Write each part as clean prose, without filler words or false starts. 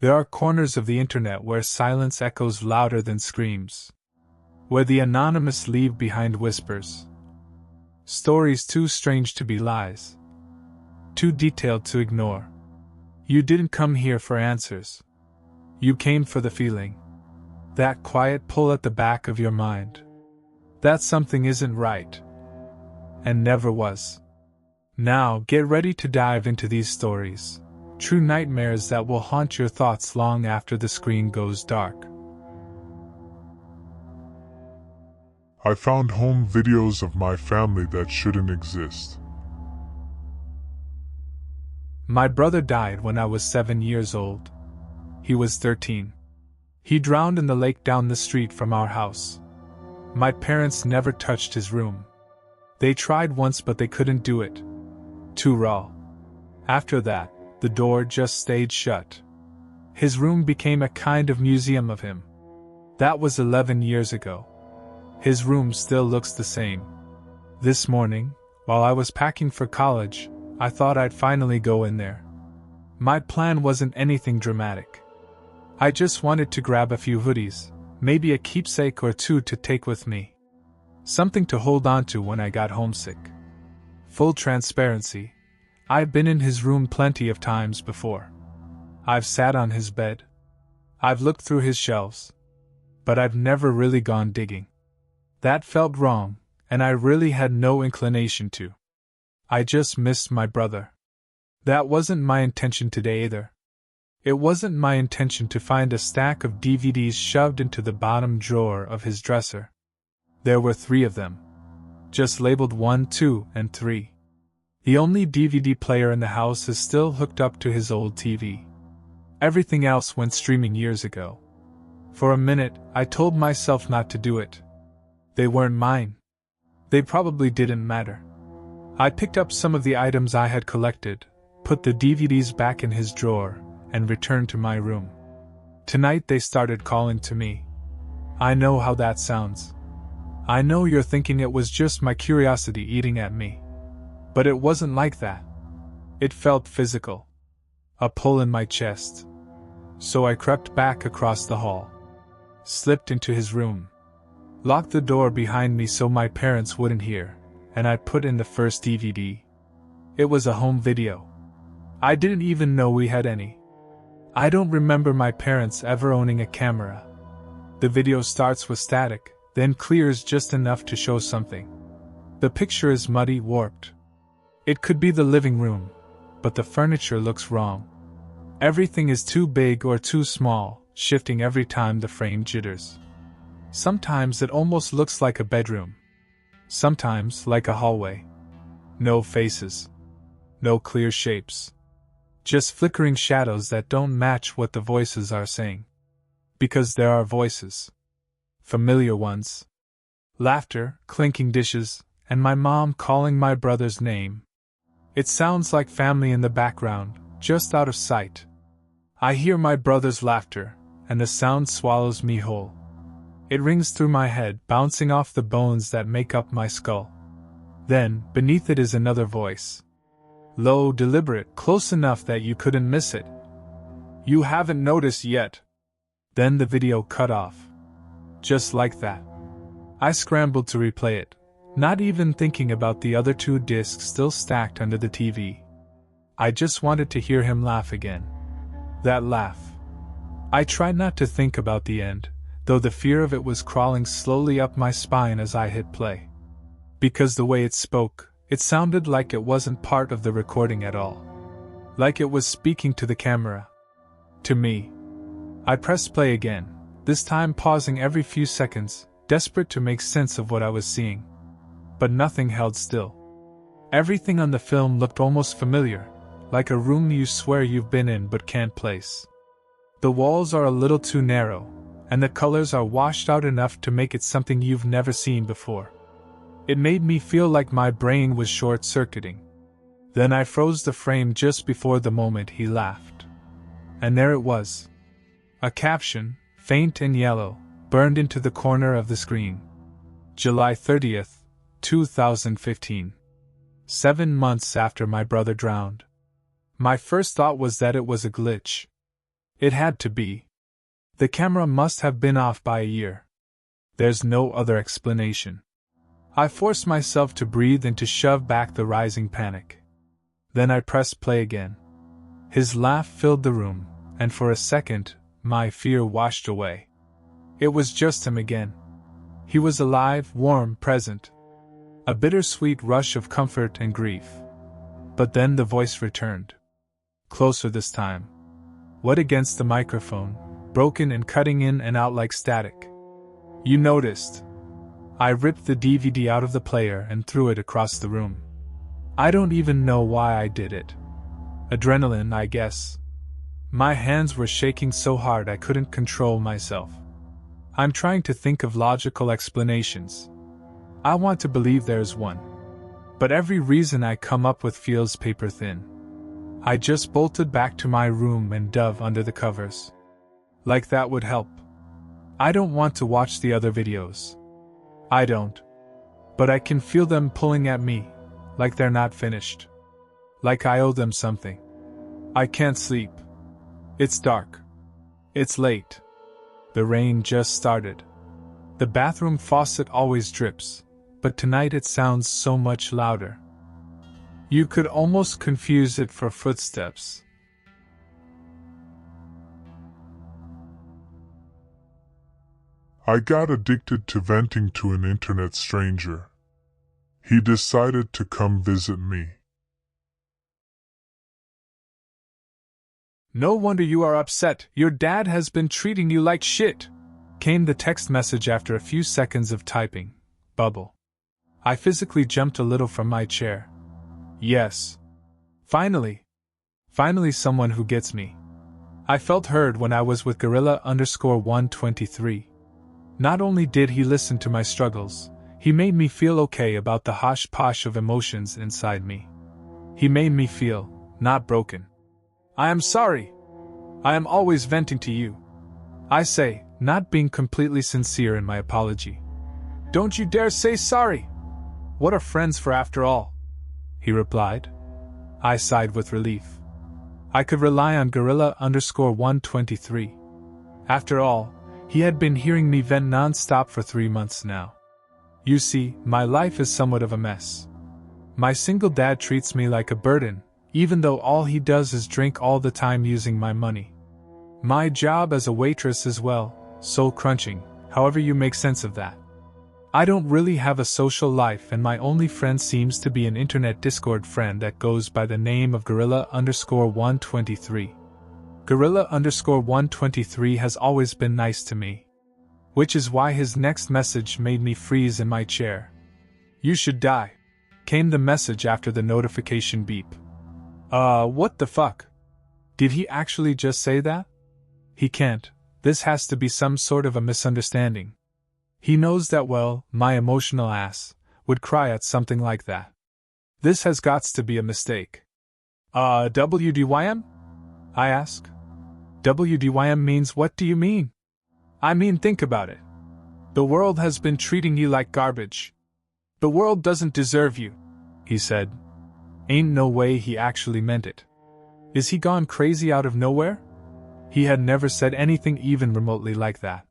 There are corners of the internet where silence echoes louder than screams, where the anonymous leave behind whispers. Stories too strange to be lies, too detailed to ignore. You didn't come here for answers. You came for the feeling. That quiet pull at the back of your mind. That something isn't right. And never was. Now, get ready to dive into these stories. True nightmares that will haunt your thoughts long after the screen goes dark. I found home videos of my family that shouldn't exist. My brother died when I was 7 years old. He was 13. He drowned in the lake down the street from our house. My parents never touched his room. They tried once but they couldn't do it. Too raw. After that, the door just stayed shut. His room became a kind of museum of him. That was 11 years ago. His room still looks the same. This morning, while I was packing for college, I thought I'd finally go in there. My plan wasn't anything dramatic. I just wanted to grab a few hoodies, maybe a keepsake or two to take with me. Something to hold on to when I got homesick. Full transparency, I've been in his room plenty of times before. I've sat on his bed. I've looked through his shelves. But I've never really gone digging. That felt wrong, and I really had no inclination to. I just missed my brother. That wasn't my intention today either. It wasn't my intention to find a stack of DVDs shoved into the bottom drawer of his dresser. There were 3 of them. Just labeled 1, 2, and 3. The only DVD player in the house is still hooked up to his old TV. Everything else went streaming years ago. For a minute, I told myself not to do it. They weren't mine. They probably didn't matter. I picked up some of the items I had collected, put the DVDs back in his drawer, and returned to my room. Tonight they started calling to me. I know how that sounds. I know you're thinking it was just my curiosity eating at me. But it wasn't like that. It felt physical. A pull in my chest. So I crept back across the hall. Slipped into his room. Locked the door behind me so my parents wouldn't hear, and I put in the first DVD. It was a home video. I didn't even know we had any. I don't remember my parents ever owning a camera. The video starts with static, then clears just enough to show something. The picture is muddy, warped. It could be the living room, but the furniture looks wrong. Everything is too big or too small, shifting every time the frame jitters. Sometimes it almost looks like a bedroom. Sometimes like a hallway. No faces. No clear shapes. Just flickering shadows that don't match what the voices are saying. Because there are voices. Familiar ones. Laughter, clinking dishes, and my mom calling my brother's name. It sounds like family in the background, just out of sight. I hear my brother's laughter, and the sound swallows me whole. It rings through my head, bouncing off the bones that make up my skull. Then, beneath it is another voice. Low, deliberate, close enough that you couldn't miss it. You haven't noticed yet. Then the video cut off. Just like that. I scrambled to replay it, not even thinking about the other 2 discs still stacked under the TV. I just wanted to hear him laugh again. That laugh. I tried not to think about the end, though the fear of it was crawling slowly up my spine as I hit play. Because the way it spoke, it sounded like it wasn't part of the recording at all. Like it was speaking to the camera. To me. I pressed play again, this time pausing every few seconds, desperate to make sense of what I was seeing. But nothing held still. Everything on the film looked almost familiar, like a room you swear you've been in but can't place. The walls are a little too narrow, and the colors are washed out enough to make it something you've never seen before. It made me feel like my brain was short-circuiting. Then I froze the frame just before the moment he laughed. And there it was. A caption, faint and yellow, burned into the corner of the screen. July 30th, 2015. 7 months after my brother drowned. My first thought was that it was a glitch. It had to be. The camera must have been off by a year. There's no other explanation. I forced myself to breathe and to shove back the rising panic. Then I pressed play again. His laugh filled the room, and for a second, my fear washed away. It was just him again. He was alive, warm, present. A bittersweet rush of comfort and grief. But then the voice returned. Closer this time. What against the microphone, broken and cutting in and out like static. You noticed. I ripped the DVD out of the player and threw it across the room. I don't even know why I did it. Adrenaline, I guess. My hands were shaking so hard I couldn't control myself. I'm trying to think of logical explanations. I want to believe there's one. But every reason I come up with feels paper thin. I just bolted back to my room and dove under the covers. Like that would help. I don't want to watch the other videos. I don't. But I can feel them pulling at me, like they're not finished. Like I owe them something. I can't sleep. It's dark. It's late. The rain just started. The bathroom faucet always drips, but tonight it sounds so much louder. You could almost confuse it for footsteps. I got addicted to venting to an internet stranger. He decided to come visit me. No wonder you are upset. Your dad has been treating you like shit, came the text message after a few seconds of typing. Bubble. I physically jumped a little from my chair. Yes. Finally someone who gets me. I felt heard when I was with Gorilla_123. Not only did he listen to my struggles, he made me feel okay about the hosh-posh of emotions inside me. He made me feel, not broken. I am sorry. I am always venting to you. I say, not being completely sincere in my apology. Don't you dare say sorry. What are friends for after all? He replied. I sighed with relief. I could rely on Gorilla_123. After all, he had been hearing me vent non-stop for 3 months now. You see, my life is somewhat of a mess. My single dad treats me like a burden, even though all he does is drink all the time using my money. My job as a waitress as well, soul crunching, however you make sense of that. I don't really have a social life and my only friend seems to be an internet Discord friend that goes by the name of Gorilla_123. Gorilla_123 has always been nice to me. Which is why his next message made me freeze in my chair. You should die, came the message after the notification beep. What the fuck? Did he actually just say that? He can't. This has to be some sort of a misunderstanding. He knows that well, my emotional ass would cry at something like that. This has gots to be a mistake. WDYM? I ask. WDYM means what do you mean? I mean, think about it. The world has been treating you like garbage. The world doesn't deserve you, he said. Ain't no way he actually meant it. Is he gone crazy out of nowhere? He had never said anything even remotely like that.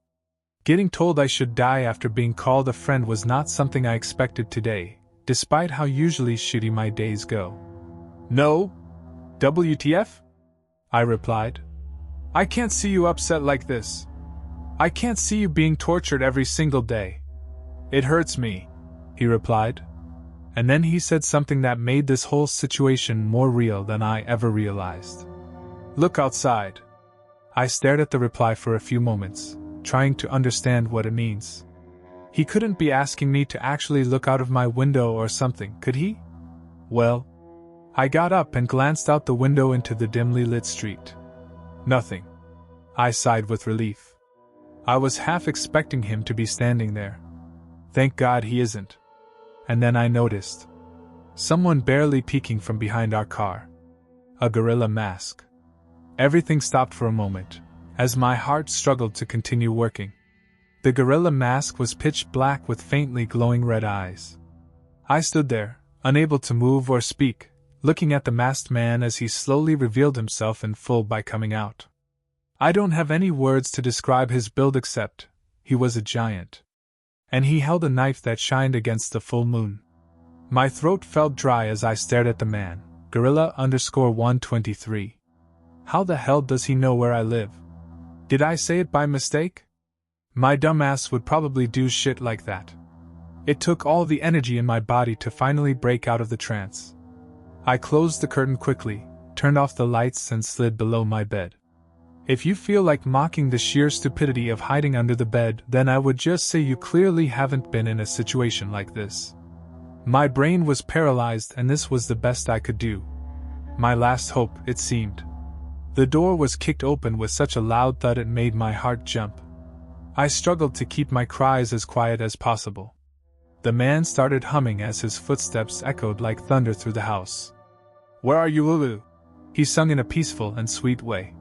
Getting told I should die after being called a friend was not something I expected today, despite how usually shitty my days go. No? WTF? I replied. I can't see you upset like this. I can't see you being tortured every single day. It hurts me, he replied. And then he said something that made this whole situation more real than I ever realized. Look outside. I stared at the reply for a few moments, trying to understand what it means. He couldn't be asking me to actually look out of my window or something, could he? Well, I got up and glanced out the window into the dimly lit street. Nothing. I sighed with relief. I was half expecting him to be standing there. Thank God he isn't. And then I noticed someone barely peeking from behind our car. A gorilla mask. Everything stopped for a moment, as my heart struggled to continue working. The gorilla mask was pitch black with faintly glowing red eyes. I stood there, unable to move or speak, looking at the masked man as he slowly revealed himself in full by coming out. I don't have any words to describe his build except, he was a giant. And he held a knife that shined against the full moon. My throat felt dry as I stared at the man, Gorilla_123. How the hell does he know where I live? Did I say it by mistake? My dumbass would probably do shit like that. It took all the energy in my body to finally break out of the trance. I closed the curtain quickly, turned off the lights and slid below my bed. If you feel like mocking the sheer stupidity of hiding under the bed, then I would just say you clearly haven't been in a situation like this. My brain was paralyzed and this was the best I could do. My last hope, it seemed. The door was kicked open with such a loud thud it made my heart jump. I struggled to keep my cries as quiet as possible. The man started humming as his footsteps echoed like thunder through the house. "Where are you, Lulu?" he sung in a peaceful and sweet way.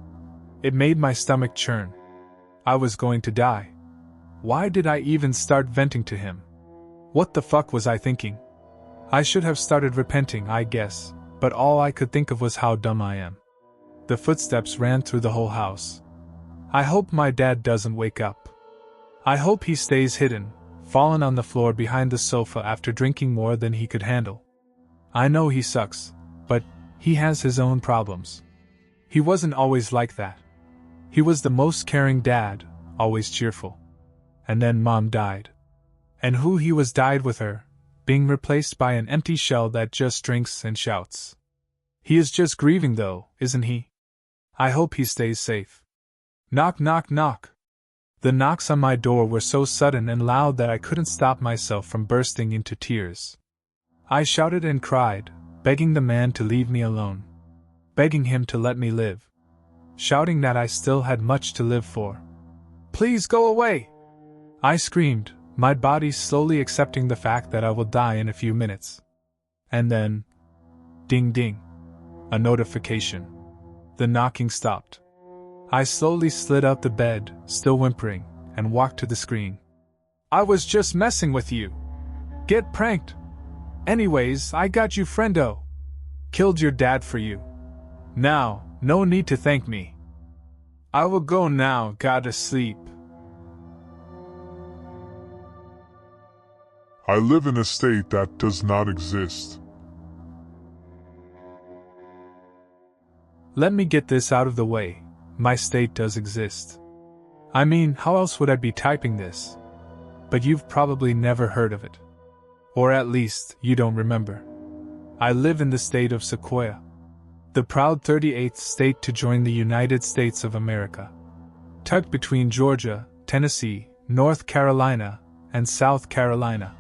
It made my stomach churn. I was going to die. Why did I even start venting to him? What the fuck was I thinking? I should have started repenting, I guess, but all I could think of was how dumb I am. The footsteps ran through the whole house. I hope my dad doesn't wake up. I hope he stays hidden, fallen on the floor behind the sofa after drinking more than he could handle. I know he sucks, but he has his own problems. He wasn't always like that. He was the most caring dad, always cheerful. And then Mom died. And who he was died with her, being replaced by an empty shell that just drinks and shouts. He is just grieving though, isn't he? I hope he stays safe. Knock, knock, knock. The knocks on my door were so sudden and loud that I couldn't stop myself from bursting into tears. I shouted and cried, begging the man to leave me alone. Begging him to let me live. Shouting that I still had much to live for. "Please go away!" I screamed, my body slowly accepting the fact that I will die in a few minutes. And then... ding ding. A notification. The knocking stopped. I slowly slid out the bed, still whimpering, and walked to the screen. "I was just messing with you. Get pranked. Anyways, I got you, friendo. Killed your dad for you. Now, no need to thank me. I will go now, gotta sleep." I live in a state that does not exist. Let me get this out of the way. My state does exist. I mean, how else would I be typing this? But you've probably never heard of it. Or at least, you don't remember. I live in the state of Sequoia. The proud 38th state to join the United States of America. Tucked between Georgia, Tennessee, North Carolina, and South Carolina.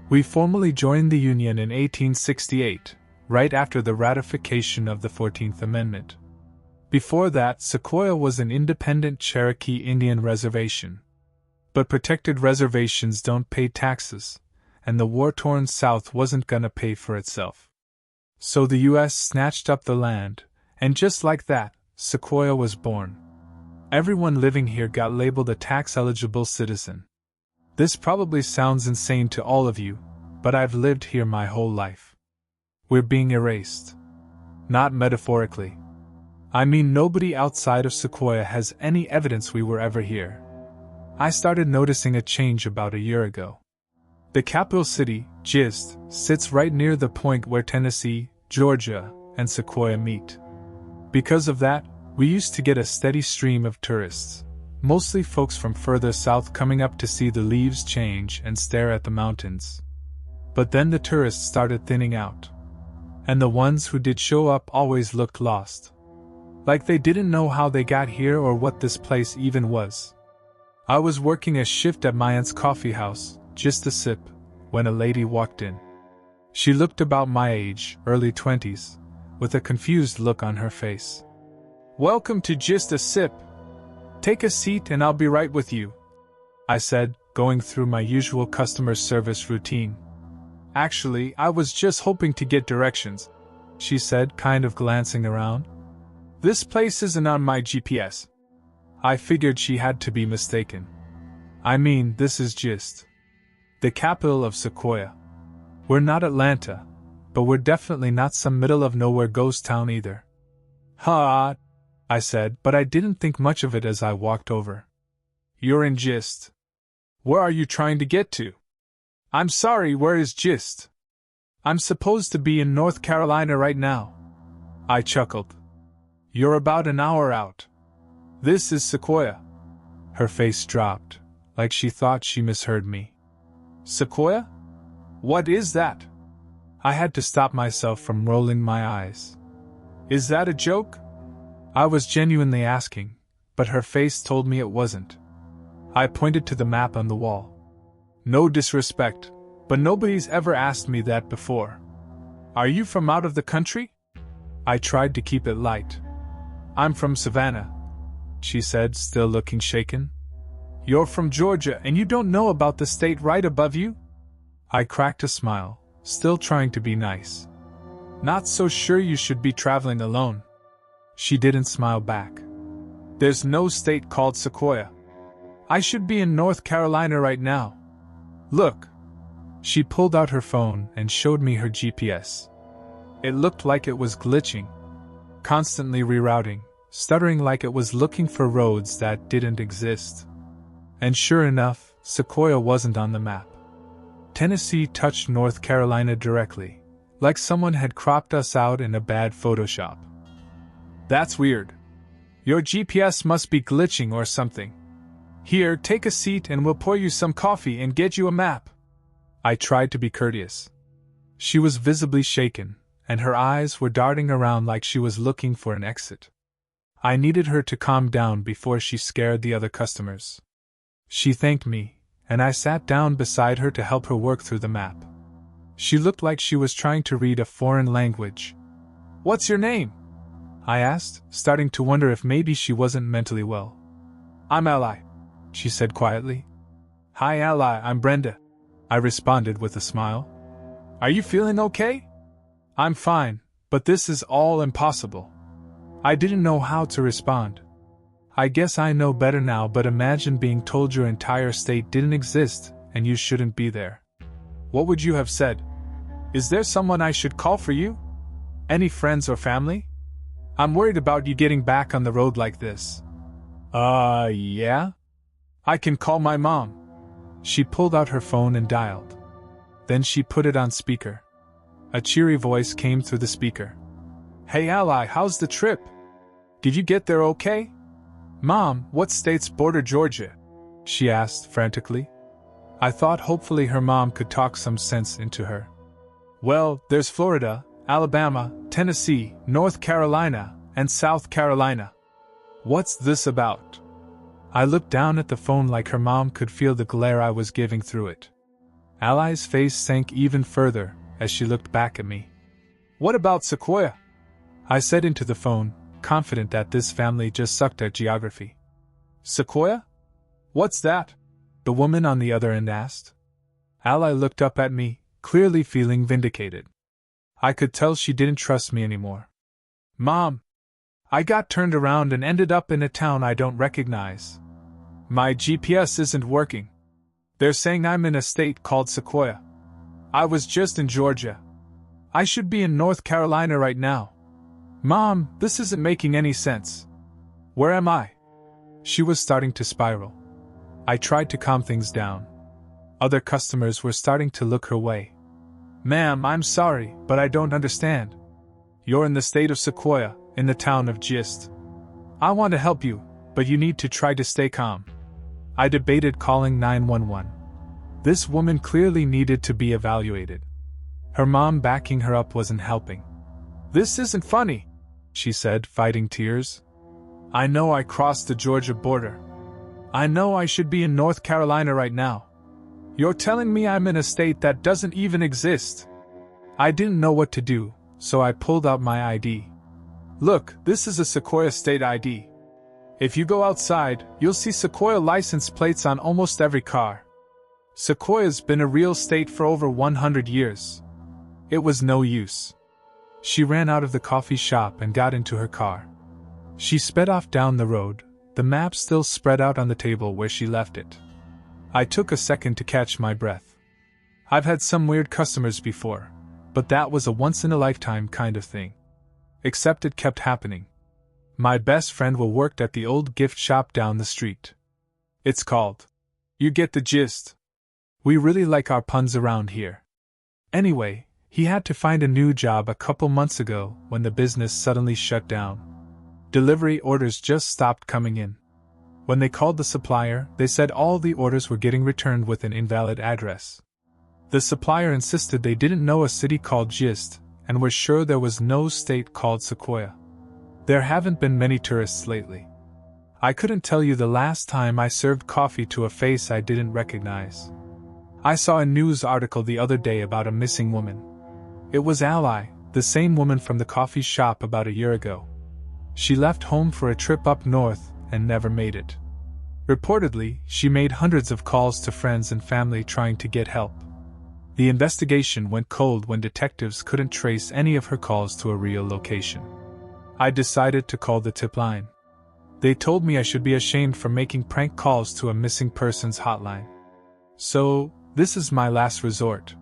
We formally joined the Union in 1868, right after the ratification of the 14th Amendment. Before that, Sequoia was an independent Cherokee Indian reservation. But protected reservations don't pay taxes, and the war-torn South wasn't gonna pay for itself. So the U.S. snatched up the land, and just like that, Sequoia was born. Everyone living here got labeled a tax-eligible citizen. This probably sounds insane to all of you, but I've lived here my whole life. We're being erased. Not metaphorically. I mean, nobody outside of Sequoia has any evidence we were ever here. I started noticing a change about a year ago. The capital city, Gist, sits right near the point where Tennessee, Georgia, and Sequoia meet. Because of that, we used to get a steady stream of tourists, mostly folks from further south coming up to see the leaves change and stare at the mountains. But then the tourists started thinning out. And the ones who did show up always looked lost. Like they didn't know how they got here or what this place even was. I was working a shift at my aunt's coffee house, just a sip, when a lady walked in. She looked about my age, early 20s, with a confused look on her face. "Welcome to Just a Sip. Take a seat and I'll be right with you," I said, going through my usual customer service routine. "Actually, I was just hoping to get directions," she said, kind of glancing around. "This place isn't on my GPS." I figured she had to be mistaken. I mean, this is Gist, the capital of Sequoia. We're not Atlanta, but we're definitely not some middle-of-nowhere ghost town either. "Ha!" I said, but I didn't think much of it as I walked over. You're in Gist. Where are you trying to get to? I'm sorry, where is Gist? I'm supposed to be in North Carolina right now. I chuckled. You're about an hour out. This is Sequoia. Her face dropped, like she thought she misheard me. Sequoia? What is that? I had to stop myself from rolling my eyes. Is that a joke? I was genuinely asking, but her face told me it wasn't. I pointed to the map on the wall. No disrespect, but nobody's ever asked me that before. Are you from out of the country? I tried to keep it light. I'm from Savannah, she said, still looking shaken. You're from Georgia and you don't know about the state right above you? I cracked a smile, still trying to be nice. Not so sure you should be traveling alone. She didn't smile back. There's no state called Sequoia. I should be in North Carolina right now. Look. She pulled out her phone and showed me her GPS. It looked like it was glitching, constantly rerouting, stuttering like it was looking for roads that didn't exist. And sure enough, Sequoia wasn't on the map. Tennessee touched North Carolina directly, like someone had cropped us out in a bad Photoshop. That's weird. Your GPS must be glitching or something. Here, take a seat and we'll pour you some coffee and get you a map. I tried to be courteous. She was visibly shaken, and her eyes were darting around like she was looking for an exit. I needed her to calm down before she scared the other customers. She thanked me, and I sat down beside her to help her work through the map. She looked like she was trying to read a foreign language. What's your name? I asked, starting to wonder if maybe she wasn't mentally well. I'm Ally, she said quietly. Hi Ally, I'm Brenda, I responded with a smile. Are you feeling okay? I'm fine, but this is all impossible. I didn't know how to respond. I guess I know better now, but imagine being told your entire state didn't exist and you shouldn't be there. What would you have said? Is there someone I should call for you? Any friends or family? I'm worried about you getting back on the road like this. Yeah? I can call my mom. She pulled out her phone and dialed. Then she put it on speaker. A cheery voice came through the speaker. Hey Ally, how's the trip? Did you get there okay? Mom, what states border Georgia? She asked frantically. I thought hopefully her mom could talk some sense into her. Well, there's Florida, Alabama, Tennessee, North Carolina, and South Carolina. What's this about? I looked down at the phone like her mom could feel the glare I was giving through it. Ally's face sank even further as she looked back at me. What about Sequoia? I said into the phone, confident that this family just sucked at geography. Sequoia? What's that? The woman on the other end asked. Ally looked up at me, clearly feeling vindicated. I could tell she didn't trust me anymore. Mom! I got turned around and ended up in a town I don't recognize. My GPS isn't working. They're saying I'm in a state called Sequoia. I was just in Georgia. I should be in North Carolina right now. Mom, this isn't making any sense. Where am I? She was starting to spiral. I tried to calm things down. Other customers were starting to look her way. Ma'am, I'm sorry, but I don't understand. You're in the state of Sequoia, in the town of Gist. I want to help you, but you need to try to stay calm. I debated calling 911. This woman clearly needed to be evaluated. Her mom backing her up wasn't helping. This isn't funny, she said, fighting tears. I know I crossed the Georgia border. I know I should be in North Carolina right now. You're telling me I'm in a state that doesn't even exist. I didn't know what to do, so I pulled out my ID. Look, this is a Sequoia state ID. If you go outside, you'll see Sequoia license plates on almost every car. Sequoia's been a real state for over 100 years. It was no use. She ran out of the coffee shop and got into her car. She sped off down the road, the map still spread out on the table where she left it. I took a second to catch my breath. I've had some weird customers before, but that was a once-in-a-lifetime kind of thing. Except it kept happening. My best friend will work at the old gift shop down the street. It's called. You get the gist. We really like our puns around here. Anyway, he had to find a new job a couple months ago when the business suddenly shut down. Delivery orders just stopped coming in. When they called the supplier, they said all the orders were getting returned with an invalid address. The supplier insisted they didn't know a city called Gist, and were sure there was no state called Sequoia. There haven't been many tourists lately. I couldn't tell you the last time I served coffee to a face I didn't recognize. I saw a news article the other day about a missing woman. It was Ally, the same woman from the coffee shop about a year ago. She left home for a trip up north and never made it. Reportedly, she made hundreds of calls to friends and family trying to get help. The investigation went cold when detectives couldn't trace any of her calls to a real location. I decided to call the tip line. They told me I should be ashamed for making prank calls to a missing persons hotline. So, this is my last resort.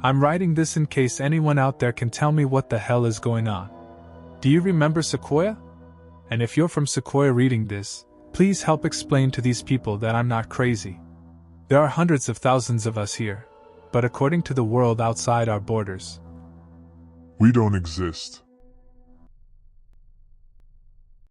I'm writing this in case anyone out there can tell me what the hell is going on. Do you remember Sequoia? And if you're from Sequoia reading this, please help explain to these people that I'm not crazy. There are hundreds of thousands of us here, but according to the world outside our borders, we don't exist.